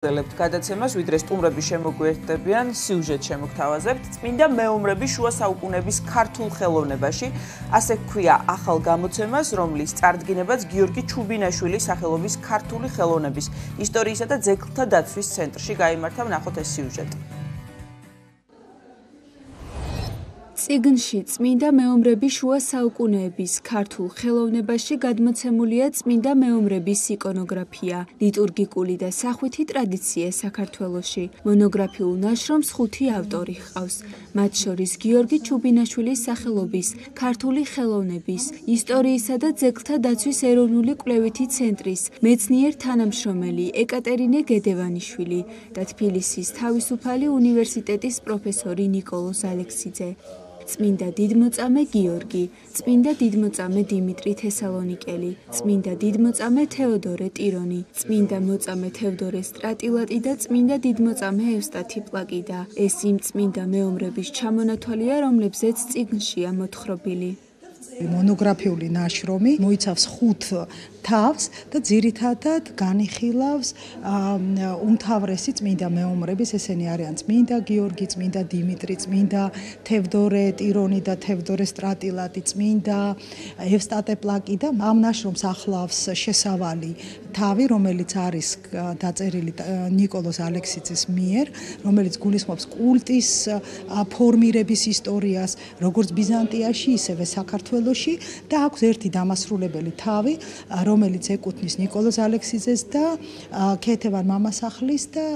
ელევთ გადაცემას, ვიდრე სტუმრები შემოგვიერთდებიან, სიუჟეტ შემოგთავაზებთ. წმინდა მეომრები შუა საუკუნეების ქართულ ხელოვნებაში, ასე ჰქვია ახალ გამოცემას, რომლის წარდგინებაც გიორგი ჩუბინაშვილის სახელობის ქართული ხელოვნების ისტორიისა და ძეგლთა დაცვის ცენტრში გაიმართა. ვნახოთ ეს სიუჟეტი. წიგნში წმინდა მეომრები შუა საუკუნეების ქართულ ხელოვნებაში გადმოცემულია წმინდა მეომრების იკონოგრაფია, ლიტურგიკული და სახვითი ტრადიცია საქართველოში. მონოგრაფიულ ნაშრომს 5 ავტორი ჰყავს, მათ შორის გიორგი ჩუბინაშვილის სახელობის ქართული ხელოვნების ისტორიისა და ძეგლთა დაცვის ეროვნული კვლევითი ცენტრის მეცნიერ თანამშრომელი ეკატერინე გედევანიშვილი და თბილისის თავისუფალი უნივერსიტეტის პროფესორი ნიკოლოზ ალექსიძე. წმინდა დიდმოწამე გიორგი, წმინდა დიდმოწამე დიმიტრი თესალონიკელი, წმინდა დიდმოწამე თეოდორე ტირონი, წმინდა მოწამე თევდორე სტრატილატი და წმინდა დიდმოწამე ევსტათი პლაკიდა. ეს იმ წმინდა მეომრების ჩამონათვალია, რომლებზეც წიგნშია მოთხრობილი. მონოგრაფიული ნაშრომი მოიცავს 5 თავს და ძირითადად განიხილავს უმთავრესი წმინდა მეომრების, ესენი არიან წმინდა გიორგი, წმინდა დიმიტრი, წმინდა თევდორე ტირონი და თევდორე სტრატილატი, წმინდა ევსტათე პლაკი და ამ ნაშრომს ახლავს შესავალი თავი, რომელიც არის დაწერილი ნიკოლოზ ალექსიძის მიერ, რომელიც გულისხმობს კულტის ფორმირების ისტორიას, როგორც ბიზანტიაში, ისევე საქართველოში და აქვს ერთი დამასრულებელი თავი, რომელიც ეკუთვნის ნიკოლოზ ალექსიძეს და ქეთევან მამასახლის და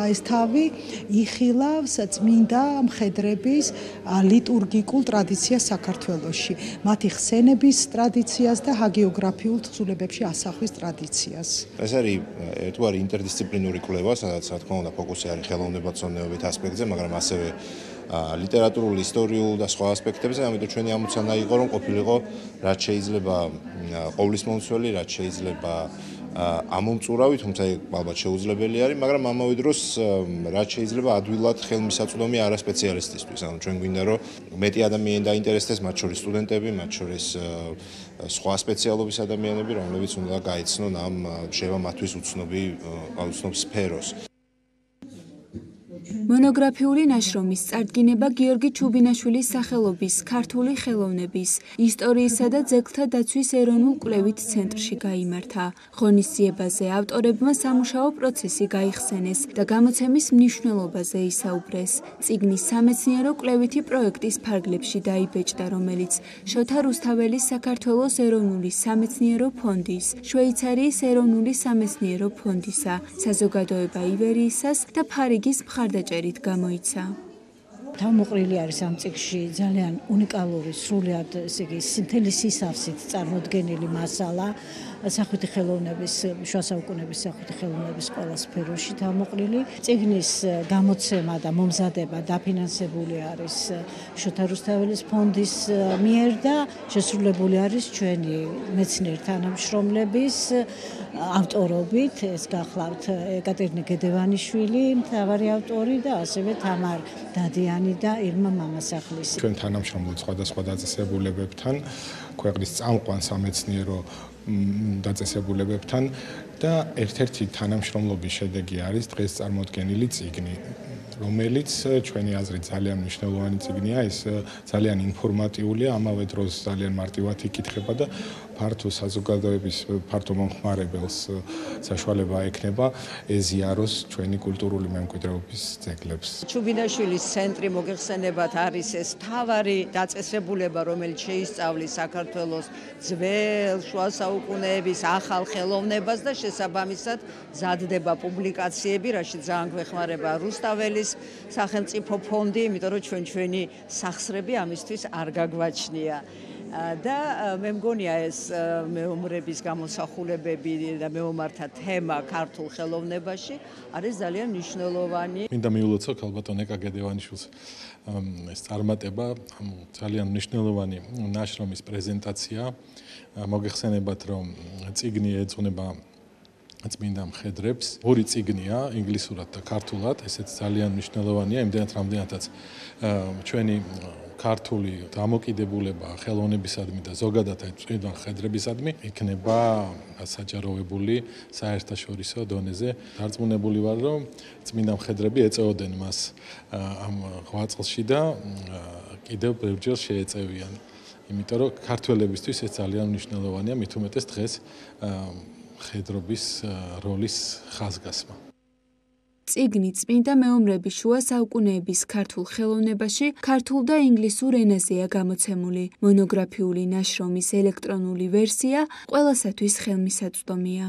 ეს თავი იხილავს წმინდა მხედრების ლიტურგიკულ ტრადიციას საქართველოში, მათი ხსენების ტრადიციას და ჰაგიოგრაფიულ თხზულებებში ასახვის ტრადიციას. ეს არის ერთგვარი ინტერდისციპლინური კვლევა, სადაც რა თქმა უნდა ფოკუსი არის ხელოვნებაცნობით ასპექტზე, მაგრამ ასევე ლიტერატურულ, ისტორიულ და სხვა ასპექტებზე, ამიტომ ჩვენი ამოცანა იყო, რომ ყოფილიყო რაც შეიძლება ყოვლისმომცველი, რაც შეიძლება ამომწურავი, თუმცა ალბათ შეუძლებელი არის, მაგრამ ამავე დროს რაც შეიძლება ადვილად ხელმისაწვდომი არასპეციალისტისთვის. ანუ ჩვენ გვინდა რომ მეტი ადამიანი დაინტერესდეს, მათ შორის სტუდენტები, მათ შორის სხვა სპეციალობის ადამიანები, რომლებიც უნდა გაიცნონ ამ შევა მათთვის უცნობ სფეროს. მონოგრაფიული ნაშრომის წარდგინება გიორგი ჩუბინაშვილის სახელობის ქართული ხელოვნების ისტორიისა და ძეგლთა დაცვის ეროვნულ კვლევით ცენტრში გაიმართა. ღონისძიებაზე ავტორებმა სამუშაო პროცესი გაიხსენეს და გამოცემის მნიშვნელობაზე ისაუბრეს. წიგნის სამეცნიერო კვლევითი პროექტის ფარგლებში დაიბეჭდა, რომელიც შოთა რუსთაველის საქართველოს ეროვნული სამეცნიერო ფონდის, შვეიცარიის ეროვნული სამეცნიერო ფონდისა, საზოგადოება ივერიისას და ფარიგის მხარდაჭერით გამოიცა. თავმოყრილი არის ამ წიგნში ძალიან უნიკალური, სრულიად მთელი სისავსით წარმოდგენილი მასალა სახვითი ხელოვნების, შუა საუკუნეების სახვითი ხელოვნების ყველა სფეროში თავმოყრილი. წიგნის გამოცემა და მომზადება დაფინანსებული არის შოთა რუსთაველის ფონდის მიერ და შესრულებული არის ჩვენი მეცნიერ თანამშრომლების ავტორობით. ეს გახლავთ ეკატერინე გედევანიშვილი, მთავარი ავტორი და ასევე თამარ დადიანი და ირმა მამასახლის. ჩვენ თანამშრომლობთ სხვადასხვა დაწესებულებებთან, ქვეყნის წამყვან სამეცნიერო დაწესებულებებთან და ერთ-ერთი თანამშრომლობის შედეგი არის დღეს წარმოდგენილი წიგნი, რომელიც ჩვენი აზრით ძალიან მნიშვნელოვანი წიგნია, ეს ძალიან ინფორმატიულია, ამავე დროს ძალიან მარტივად იკითხება და ფართო საზოგადოების ფართო მომხმარებელს საშუალება ექნება ეზიაროს ჩვენი კულტურული მემკვიდრეობის ძეგლებს. ჩუბინაშვილის ცენტრი მოგეხსენებათ არის ეს მთავარი დაწესებულება, რომელიც შეისწავლის საქართველოს ძველ შუა საუკუნეების ახალ ხელოვნებას და შესაბამისად მზადდება პუბლიკაციები, რაში ძალიან გვეხმარება რუსთაველის სახელმწიფო ფონდი, იმიტომ რომ ჩვენი სახსრები ამისთვის არ გაგვაჩნია. და მე მგონია ეს მეომრების გამოსახულებები და მეომართა თემა ქართულ ხელოვნებაში არის ძალიან მნიშვნელოვანი. მინდა მიულოცო ქალბატონ ეკა გედევანიშვილს ეს წარმატება, ძალიან მნიშვნელოვანი ნაშრომის პრეზენტაცია. მოგეხსენებათ, რომ წიგნი ეძღვნება წმინდა მხედრებს. ორი წიგნია, ინგლისურად და ქართულად, ესეც ძალიან მნიშვნელოვანია, იმდენად რამდენადაც ჩვენი ქართული დამოკიდებულება ხელოვნებისადმი და ზოგადად წმინდა მხედრებისადმი იქნება საჯაროვებული საერთაშორისო დონეზე. დარწმუნებული ვარ, რომ წმინდა მხედრები ეწეოდენ მას ამ ღვაწლში და კიდევ ბევრჯერ შეეწევიან. იმიტომ რომ ქართველებისთვის ეს ძალიან მნიშვნელოვანია, მით უმეტეს დღეს მხედრობის როლის ხაზგასმა. წიგნი წმინდა მეომრების შუა საუკუნეების ქართულ ხელოვნებაში ქართულ და ინგლისურ ენაზეა გამოცემული. მონოგრაფიული ნაშრომის ელექტრონული ვერსია ყველასათვის ხელმისაწვდომია.